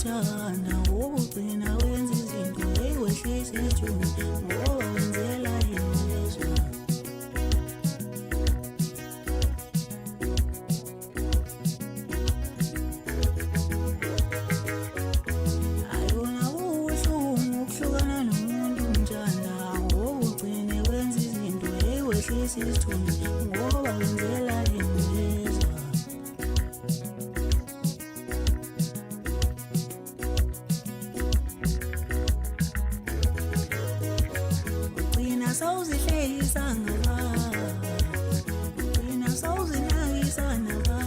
uthanda ugcina wenza izinto ewehlisa isijuni ngoba wenzela yezwa. Ayona ubuhlungu ukuhlukana nomuntu umthanda ugcine wenza izinto ewehlisa isijuni ngoba wenzela yezwa. Sawuzihlekisa ngaba wena sawuzinakisa naba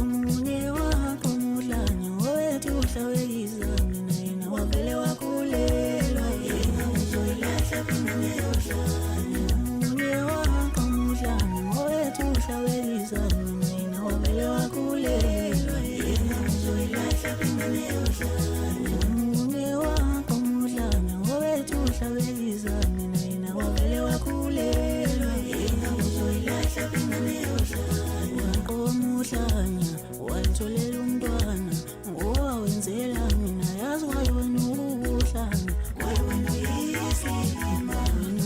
omunye wakho mudlane owethu uhlawekisa mina yena wavele wakhulelwa yena uzoyilahla phinde neyohlanya. Omunye wakho mudlane owethu uhlawekisa mina yena wavele wakhulelwa yena uzoyilahla phinde neyohlanya. Omunye wakho mudlane owethu uhlawekisa mina yena wavele wakhulelwa yena uzoyilahla phinde neyohlanya. Waqomuhlanya walitholela umntwana ngoba wenzela mina yazi wayo wena uhlanya wayo wena uyislima wena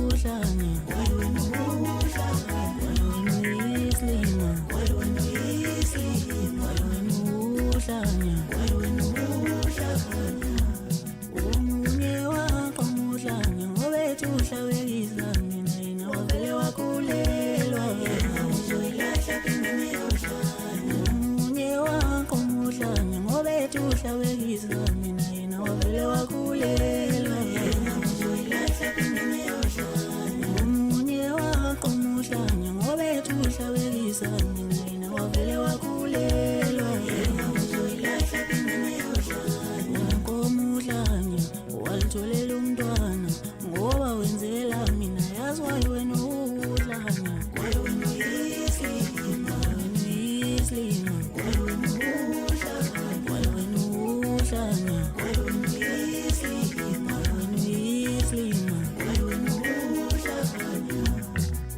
uhlanya wayo wena uhlanya wayo wena uyislima wayo wena uyislima wayo wena uhlanya wayo wena uhlanya. Omunye wakho mudlane owethu uhlawekisa mina yena wavele wakhulelwa yena uzoyilahla phinde neyohlanya. Omunye wakho mudlane owethu uhlawekisa mina yena wavele wakhulelwa yena uzoyilahla phinde neyohlanya. Omunye wakho mudlane owethu uhlawekisa mina yena wavele wakhulelwa yena uzoyilahla phinde neyohlanya. Waqomudlanya walitholela umntwana ngoba wenzela mina yazi wayo wena uhlanya wayo wena uyislima wayo wena uyislima wayo wena uhlanya wayo wena uhlanya wayo wena uyislima wayo wena uyislima wayo wena uhlanya.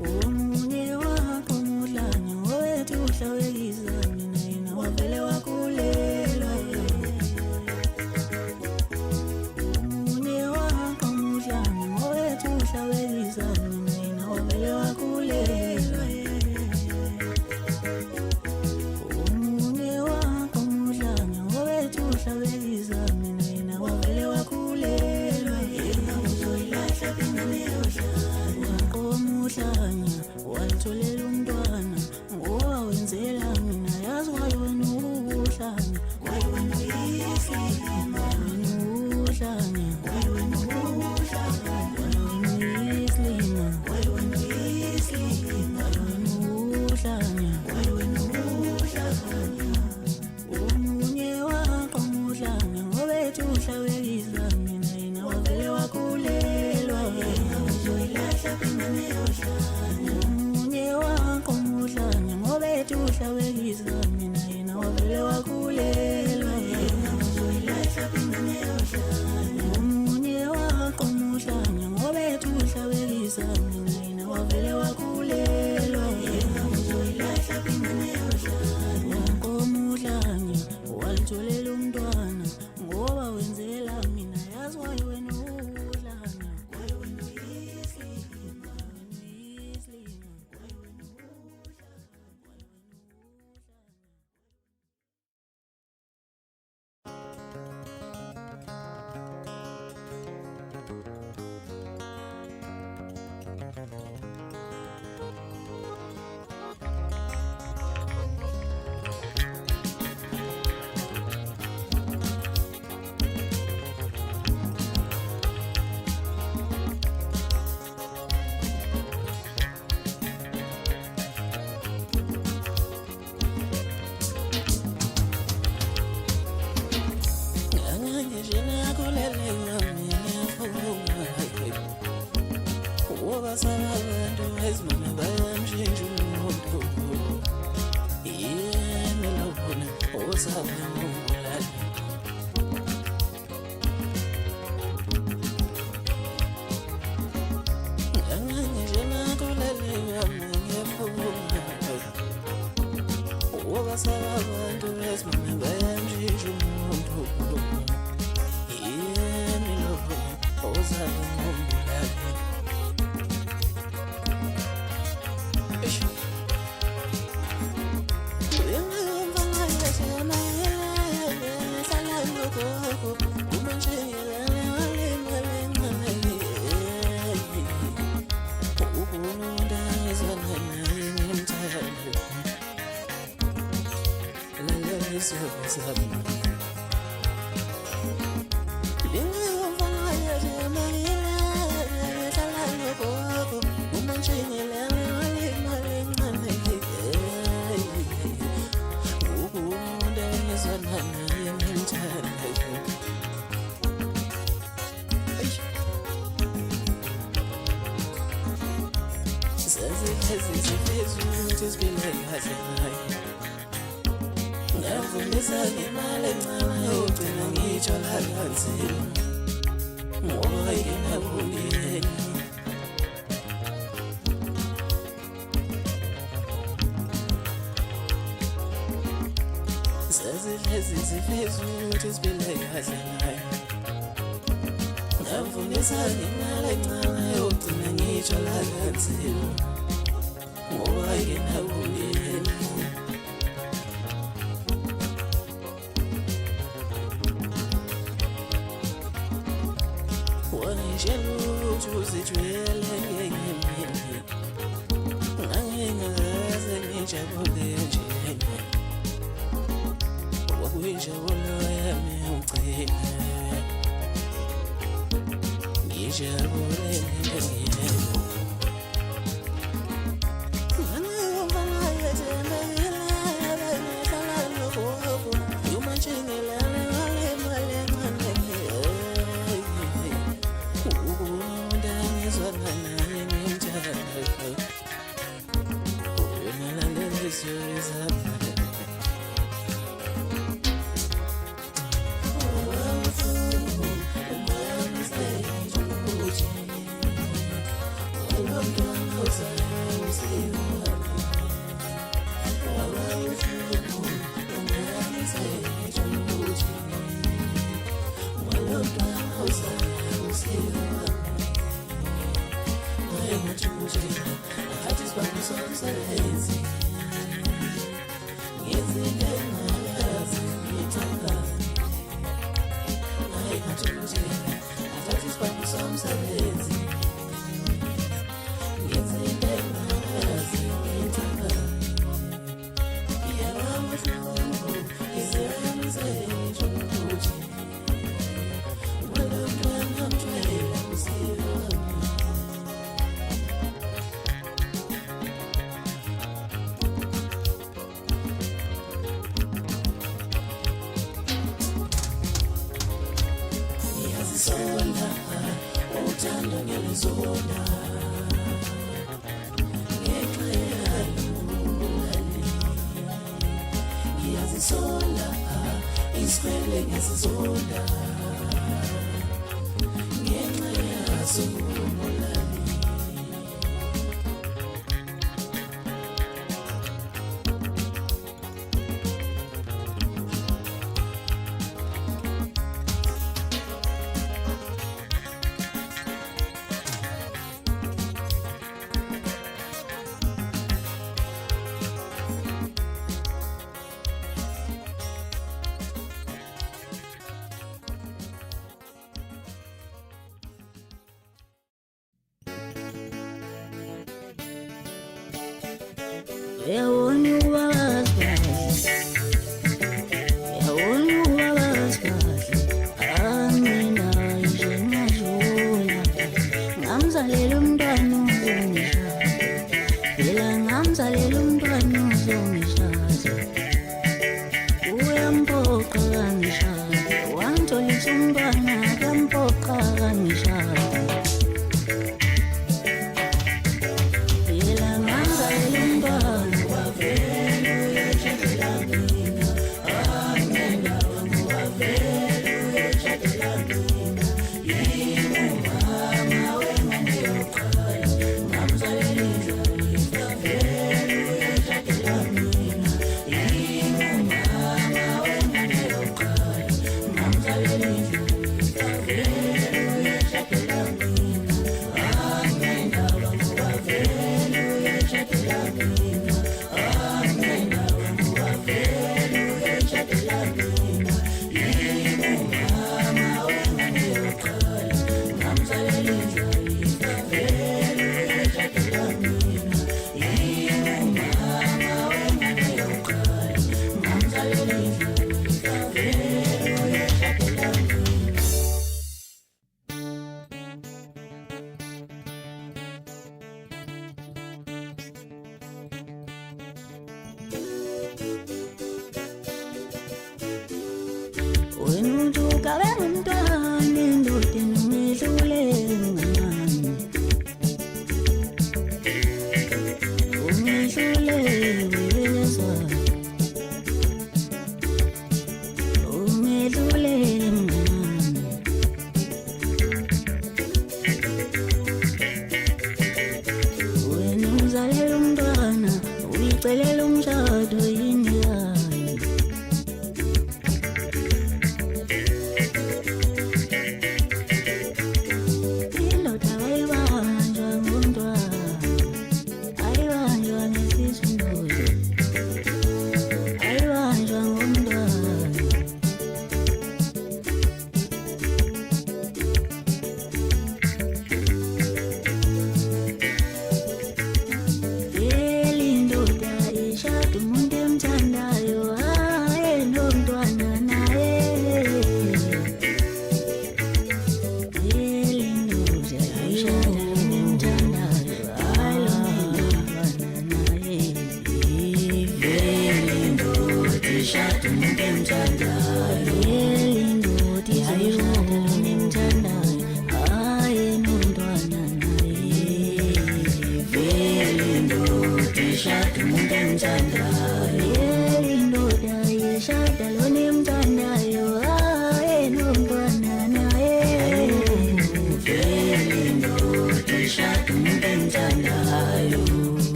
Omunye wakho mudlane owethu uhlawekisa mina yena wavele wakhulelwa yena. Omunye wakho mudlane owethu uhlawekisa mina yena wavele wakhulelwa yena. Omunye wakho mudlane owethu uhlawekisa mina yena wavele wakhulelwa yena uzoyilahla phinde neyohlanya. Waqomuhlanya walitholela umntwana ngoba wenzela mina yazi wayo wena uhlanya wayo wena uyislima wayo wena uhlanya wayo wena uhlanya wayo wena uyislima wayo wena uyislima wayo wena uhlanya wayo wena uhlanya. Omunye wakho mudlane owethu uhlawekisa mina yena wavele wakhulelwa yena uzoyilahla phinde neyohlanya. Omunye wakho mudlane owethu uhlawekisa mina yena wavele wakhulelwa yena uzoyilahla phinde neyohlanya. Omunye wakho mudlane owethu uhlawekisa mina yena wavele wakhulelwa yena uzoyilahla phinde neyohlanya. Waqomudlanya walitholela umntwana ngoba wenzela mina yazi wayo wena uhlanya wayo wena uyislima wayo wena uyislima wayo wena uhlanya wayo wena uhlanya. Wabasabantu ezimana bayamshintsha umuntu yena lobona osabulala anganje nakulele ngiyafuna basaba abantu bezimame bayamshintsha umuntu. Yini lokho ozabe ngombulali.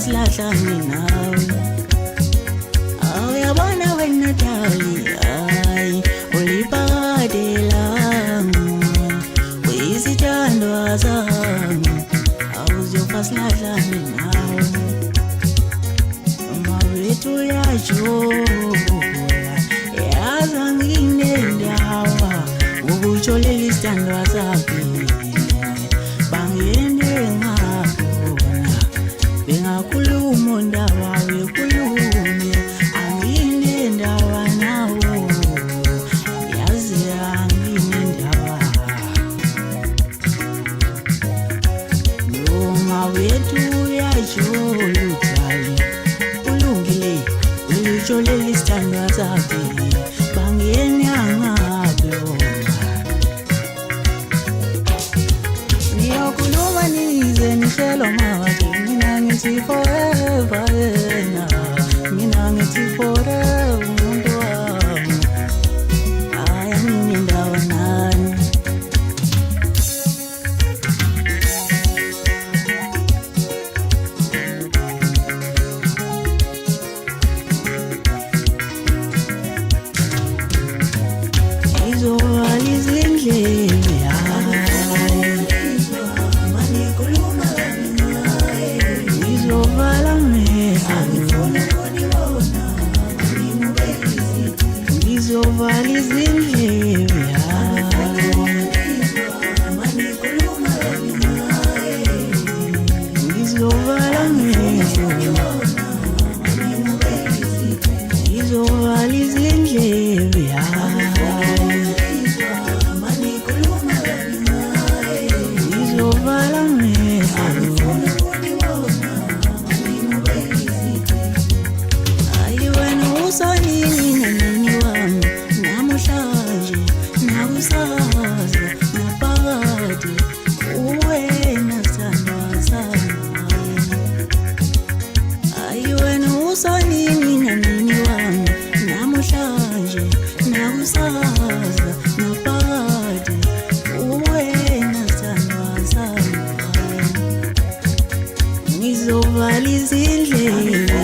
Silahlane nawe awuyabona wena dali hayi ulibhakade lami uyisithandwa sami awuzofa silahlane nawe uma wethu uyajula yaza nginendawa ngokutsho leli sithandwa sakhe bangene bengakhuluma ndaba wekhulume anginendawa nawo yazi anginendawa noma wethu uyajula udali ulungile ulitsho leli sithandwa sakhe bangene angabe niyokhuluma nize nihlelo manje ngithi forever yena mina ngithi forever umuntu wami hayi anginendawo nani izovala izindlebe ngizovala amehlo ngizovala izindlebe ngizovala amehlo ngizovala izindlebe ngizovala amehlo usonini nanini wami namhlanje nakusasa naphakade uwena sithandwa sami hayi wena usonini nanini wami namhlanje nakusasa naphakade uwena sithandwa sami ngizovala izindlebe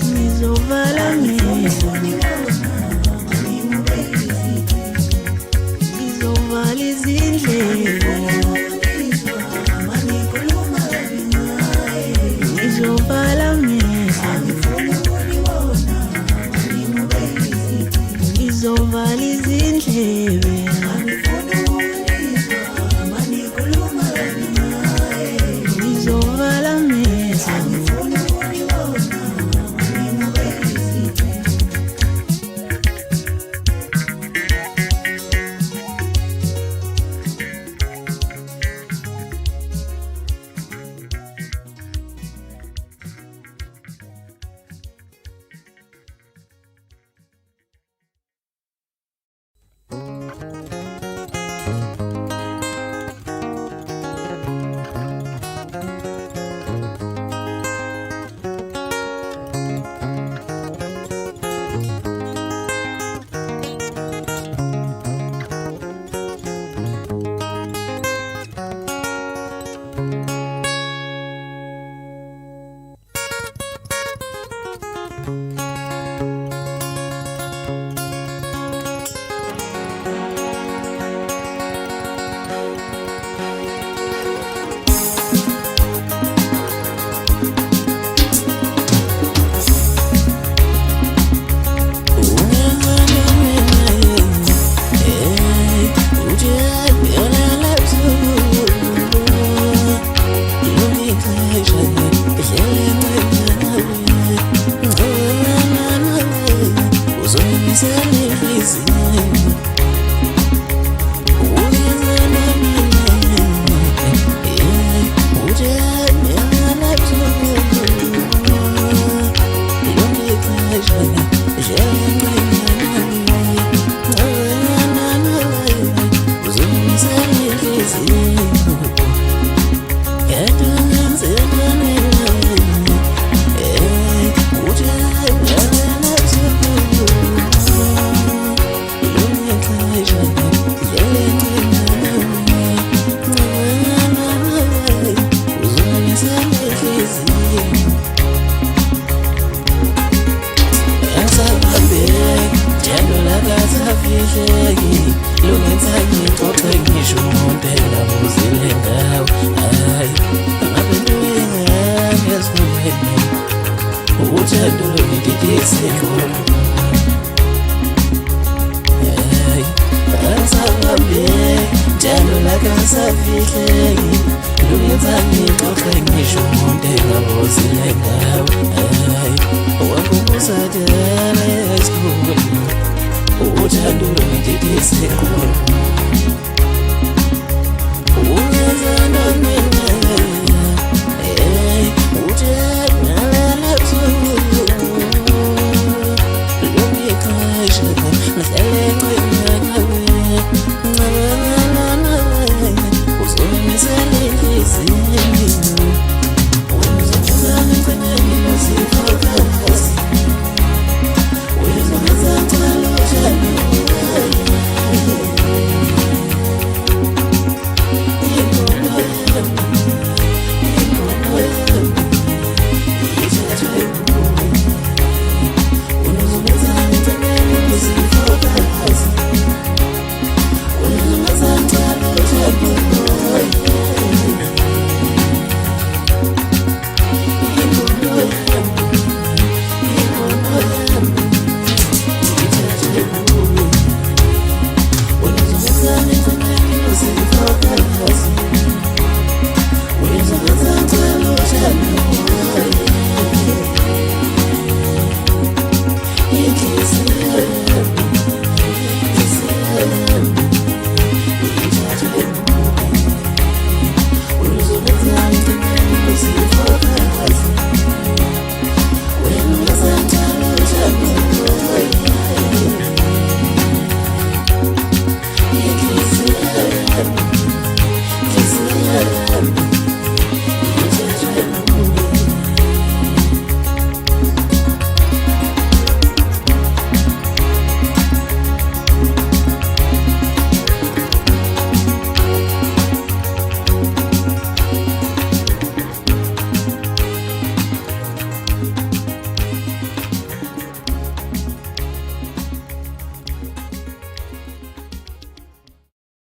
ngizovala amehlo ngizovala izindlebe ngizovala amehlo ngizovala izindlebe ngizovala amehlo lungasafihleki lungenza ngixoxe ngisho umuntu engabuzile ngawo. Hayi angabe ngingane esifundweni uthando lungididise ingqondo. Hayi asahambe njalo lakasafihleki lungenza ngixoxe ngisho umuntu engabuzile ngawo. Hayi wangukusadala esikhulu uthando lungididise ingqondo.